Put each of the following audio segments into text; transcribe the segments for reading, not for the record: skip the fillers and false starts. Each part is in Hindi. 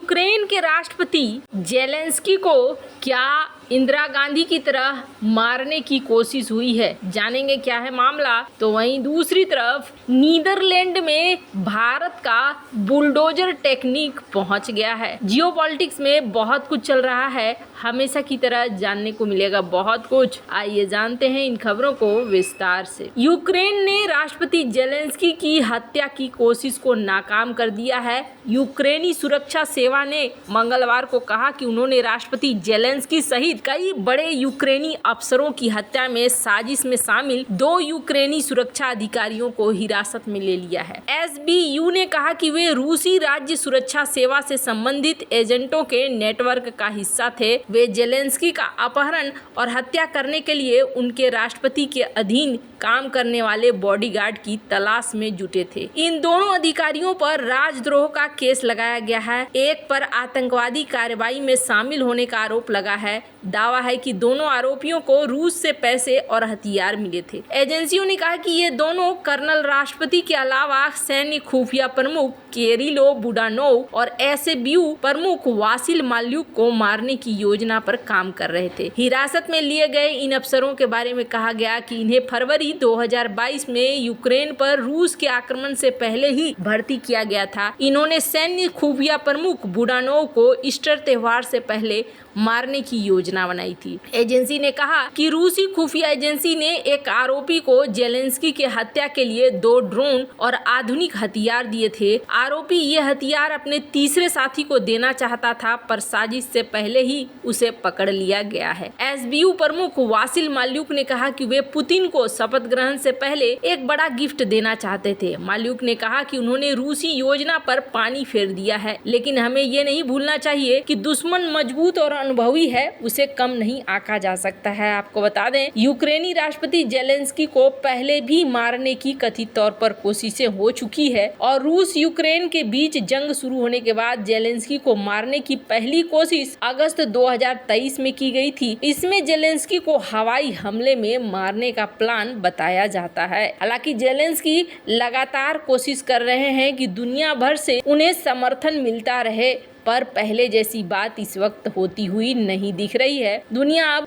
यूक्रेन के राष्ट्रपति जेलेंस्की को क्या इंदिरा गांधी की तरह मारने की कोशिश हुई है? जानेंगे क्या है मामला। तो वहीं दूसरी तरफ नीदरलैंड में भारत का बुलडोजर टेक्निक पहुंच गया है। जियोपॉलिटिक्स में बहुत कुछ चल रहा है, हमेशा की तरह जानने को मिलेगा बहुत कुछ। आइए जानते हैं इन खबरों को विस्तार से। यूक्रेन ने राष्ट्रपति जेलेंस्की की हत्या की कोशिश को नाकाम कर दिया है। यूक्रेनी सुरक्षा सेवा ने मंगलवार को कहा कि उन्होंने राष्ट्रपति जेलेंस्की सहित कई बड़े यूक्रेनी अफसरों की हत्या में साजिश में शामिल 2 यूक्रेनी सुरक्षा अधिकारियों को हिरासत में ले लिया है। एसबीयू ने कहा कि वे रूसी राज्य सुरक्षा सेवा से संबंधित एजेंटों के नेटवर्क का हिस्सा थे। वे जेलेंस्की का अपहरण और हत्या करने के लिए उनके राष्ट्रपति के अधीन काम करने वाले बॉडीगार्ड की तलाश में जुटे थे। इन दोनों अधिकारियों पर राजद्रोह का केस लगाया गया है। एक पर आतंकवादी कार्रवाई में शामिल होने का आरोप लगा है। दावा है कि दोनों आरोपियों को रूस से पैसे और हथियार मिले थे। एजेंसियों ने कहा कि ये दोनों कर्नल राष्ट्रपति के अलावा सैन्य खुफिया प्रमुख किरिलो बुडानोव और एसबीयू प्रमुख वासिल माल्युक को मारने की योजना पर काम कर रहे थे। हिरासत में लिए गए इन अफसरों के बारे में कहा गया कि इन्हें फरवरी 2022 में यूक्रेन पर रूस के आक्रमण से पहले ही भर्ती किया गया था। इन्होंने सैन्य खुफिया प्रमुख बुडानोव को ईस्टर त्योहार से पहले मारने की योजना बनाई थी। एजेंसी ने कहा कि रूसी खुफिया एजेंसी ने एक आरोपी को जेलेंस्की के हत्या के लिए 2 ड्रोन और आधुनिक हथियार दिए थे। आरोपी ये हथियार अपने तीसरे साथी को देना चाहता था, पर साजिश से पहले ही उसे पकड़ लिया गया है। एसबीयू प्रमुख वासिल माल्युक ने कहा कि वे पुतिन को शपथ ग्रहण से पहले एक बड़ा गिफ्ट देना चाहते थे। माल्युक ने कहा कि उन्होंने रूसी योजना पर पानी फेर दिया है, लेकिन हमें ये नहीं भूलना चाहिए कि दुश्मन मजबूत और अनुभवी है, उसे कम नहीं आंका जा सकता है। आपको बता दें, यूक्रेनी राष्ट्रपति जेलेंस्की को पहले भी मारने की कथित तौर पर कोशिशें हो चुकी है और रूस यूक्रेन के बीच जंग शुरू होने के बाद जेलेंस्की को मारने की पहली कोशिश अगस्त 2023 में की गई थी। इसमें जेलेंस्की को हवाई हमले में मारने का प्लान बताया जाता है। हालांकि जेलेंस्की लगातार कोशिश कर रहे हैं कि दुनिया भर से उन्हें समर्थन मिलता रहे, पर पहले जैसी बात इस वक्त होती हुई नहीं दिख रही है। दुनिया अब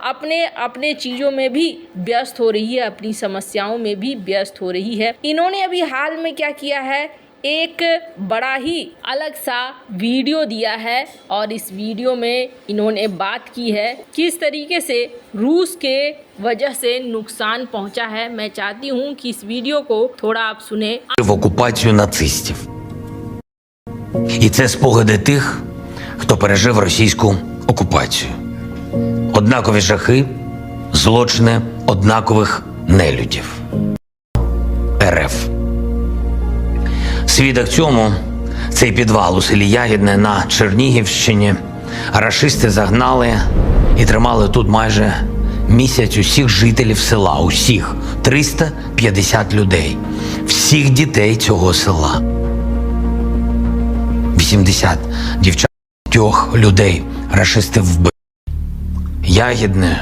अपने चीजों में भी व्यस्त हो रही है, अपनी समस्याओं में भी व्यस्त हो रही है। इन्होंने अभी हाल में क्या किया है, एक बड़ा ही अलग सा वीडियो दिया है और इस वीडियो में इन्होंने बात की है किस तरीके से रूस के वजह से नुकसान पहुंचा है। मैं चाहती हूं कि इस वीडियो को थोड़ा आप सुने। В окупацію нацистів. І це спогади тих, хто пережив російську окупацію. Однакові жахи, злочини однакових нелюдів. РФ. Свідок цьому – цей підвал у селі Ягідне на Чернігівщині. Рашисти загнали і тримали тут майже місяць усіх жителів села, усіх 350 людей, всіх дітей цього села. 80 дівчат, людей рашисти вбили. Ягідне.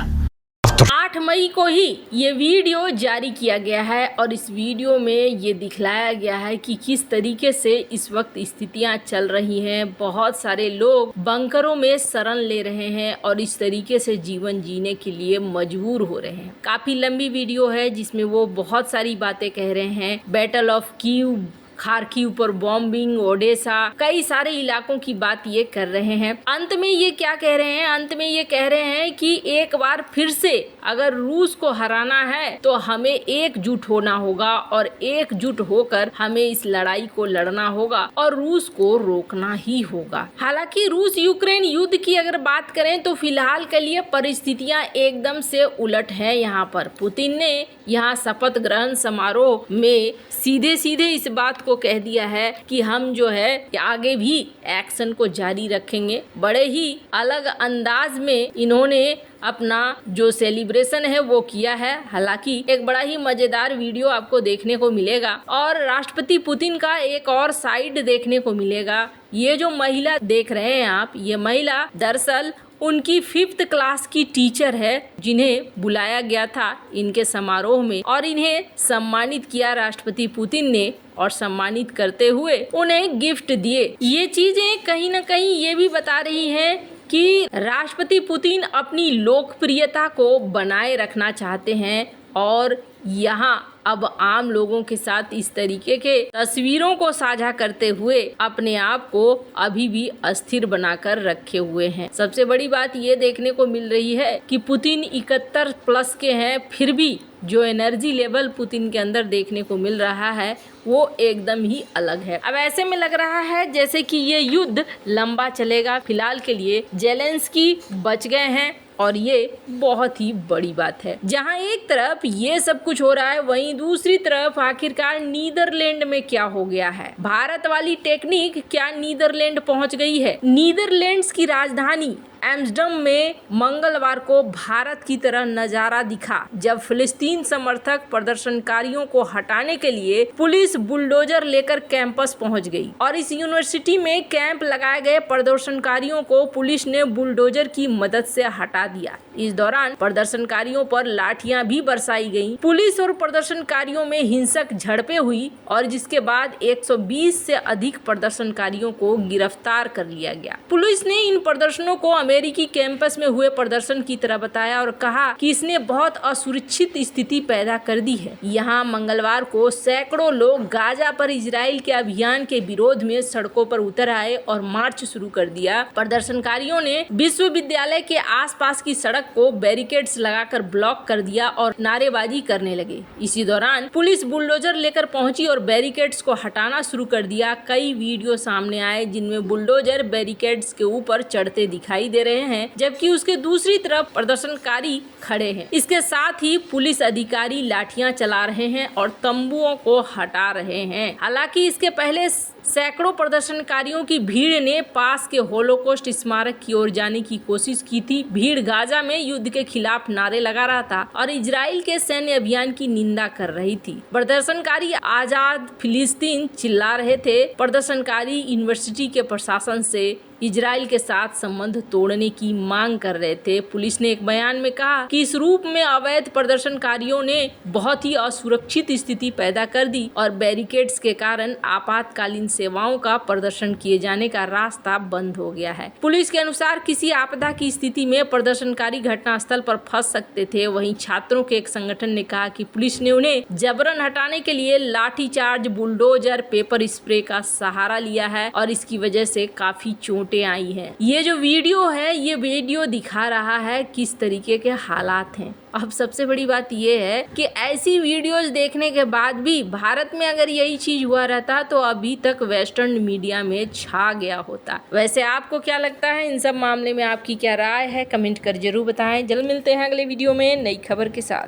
8 मई को ही ये वीडियो जारी किया गया है और इस वीडियो में ये दिखलाया गया है कि किस तरीके से इस वक्त स्थितियां चल रही हैं। बहुत सारे लोग बंकरों में शरण ले रहे हैं और इस तरीके से जीवन जीने के लिए मजबूर हो रहे हैं। काफ़ी लंबी वीडियो है जिसमें वो बहुत सारी बातें कह रहे हैं। बैटल ऑफ कीव, खार्किव पर बॉम्बिंग, ओडेसा, कई सारे इलाकों की बात ये कर रहे हैं। अंत में ये क्या कह रहे हैं, अंत में ये कह रहे हैं कि एक बार फिर से अगर रूस को हराना है तो हमें एकजुट होना होगा और एकजुट होकर हमें इस लड़ाई को लड़ना होगा और रूस को रोकना ही होगा। हालांकि रूस यूक्रेन युद्ध की अगर बात करें तो फिलहाल के लिए परिस्थितियां एकदम से उलट है। यहाँ पर पुतिन ने यहाँ शपथ ग्रहण समारोह में सीधे सीधे इस बात को कह दिया है कि हम जो है आगे भी एक्शन को जारी रखेंगे। बड़े ही अलग अंदाज में इन्होंने अपना जो सेलिब्रेशन है वो किया है। हालांकि एक बड़ा ही मजेदार वीडियो आपको देखने को मिलेगा और राष्ट्रपति पुतिन का एक और साइड देखने को मिलेगा। ये जो महिला देख रहे हैं आप, ये महिला दरअसल उनकी 5th क्लास की टीचर है, जिन्हें बुलाया गया था इनके समारोह में और इन्हें सम्मानित किया राष्ट्रपति पुतिन ने और सम्मानित करते हुए उन्हें गिफ्ट दिए। ये चीजें कहीं ना कहीं ये भी बता रही हैं कि राष्ट्रपति पुतिन अपनी लोकप्रियता को बनाए रखना चाहते हैं और यहाँ अब आम लोगों के साथ इस तरीके के तस्वीरों को साझा करते हुए अपने आप को अभी भी अस्थिर बनाकर रखे हुए हैं। सबसे बड़ी बात ये देखने को मिल रही है कि पुतिन 71 प्लस के हैं, फिर भी जो एनर्जी लेवल पुतिन के अंदर देखने को मिल रहा है वो एकदम ही अलग है। अब ऐसे में लग रहा है जैसे कि ये युद्ध लंबा चलेगा। फिलहाल के लिए जेलेंस्की बच गए हैं और ये बहुत ही बड़ी बात है। जहां एक तरफ ये सब कुछ हो रहा है, वहीं दूसरी तरफ आखिरकार नीदरलैंड में क्या हो गया है। भारत वाली टेक्निक क्या नीदरलैंड पहुंच गई है? नीदरलैंड्स की राजधानी एम्स्टर्डम में मंगलवार को भारत की तरह नजारा दिखा, जब फिलिस्तीन समर्थक प्रदर्शनकारियों को हटाने के लिए पुलिस बुलडोजर लेकर कैंपस पहुंच गई और इस यूनिवर्सिटी में कैंप लगाए गए प्रदर्शनकारियों को पुलिस ने बुलडोजर की मदद से हटा दिया। इस दौरान प्रदर्शनकारियों पर लाठियां भी बरसाई गईं। पुलिस और प्रदर्शनकारियों में हिंसक झड़पें हुई और जिसके बाद 120 से अधिक प्रदर्शनकारियों को गिरफ्तार कर लिया गया। पुलिस ने इन प्रदर्शनों को अमेरिकी कैंपस में हुए प्रदर्शन की तरह बताया और कहा कि इसने बहुत असुरक्षित स्थिति पैदा कर दी है। यहाँ मंगलवार को सैकड़ों लोग गाजा पर इजराइल के अभियान के विरोध में सड़कों पर उतर आए और मार्च शुरू कर दिया। प्रदर्शनकारियों ने विश्वविद्यालय के आसपास की सड़क को बैरिकेड्स लगाकर ब्लॉक कर दिया और नारेबाजी करने लगे। इसी दौरान पुलिस बुलडोजर लेकर पहुंची और बैरिकेड्स को हटाना शुरू कर दिया। कई वीडियो सामने आए जिनमें बुलडोजर बैरिकेड्स के ऊपर चढ़ते दिखाई दे रहे हैं, जबकि उसके दूसरी तरफ प्रदर्शनकारी खड़े हैं। इसके साथ ही पुलिस अधिकारी लाठियां चला रहे हैं और तंबुओं को हटा रहे हैं। हालांकि इसके पहले सैकड़ों प्रदर्शनकारियों की भीड़ ने पास के होलोकॉस्ट स्मारक की ओर जाने की कोशिश की थी। भीड़ गाजा में युद्ध के खिलाफ नारे लगा रहा था और इजराइल के सैन्य अभियान की निंदा कर रही थी। प्रदर्शनकारी आजाद फिलिस्तीन चिल्ला रहे थे। प्रदर्शनकारी यूनिवर्सिटी के प्रशासन से इजराइल के साथ संबंध तोड़ने की मांग कर रहे थे। पुलिस ने एक बयान में कहा कि इस रूप में अवैध प्रदर्शनकारियों ने बहुत ही असुरक्षित स्थिति पैदा कर दी और बैरिकेड्स के कारण आपातकालीन सेवाओं का प्रदर्शन किए जाने का रास्ता बंद हो गया है। पुलिस के अनुसार किसी आपदा की स्थिति में प्रदर्शनकारी घटनास्थल पर फंस सकते थे। वहीं छात्रों के एक संगठन ने कहा कि पुलिस ने उन्हें जबरन हटाने के लिए लाठीचार्ज, बुलडोजर, पेपर स्प्रे का सहारा लिया है और इसकी वजह से काफी चोटें आई हैं। ये जो वीडियो है, ये वीडियो दिखा रहा है किस तरीके के हालात हैं। अब सबसे बड़ी बात ये है कि ऐसी वीडियोस देखने के बाद भी भारत में अगर यही चीज हुआ रहता तो अभी तक वेस्टर्न मीडिया में छा गया होता। वैसे आपको क्या लगता है इन सब मामले में? आपकी क्या राय है? कमेंट कर जरूर बताएं। जल्द मिलते हैं अगले वीडियो में नई खबर के साथ।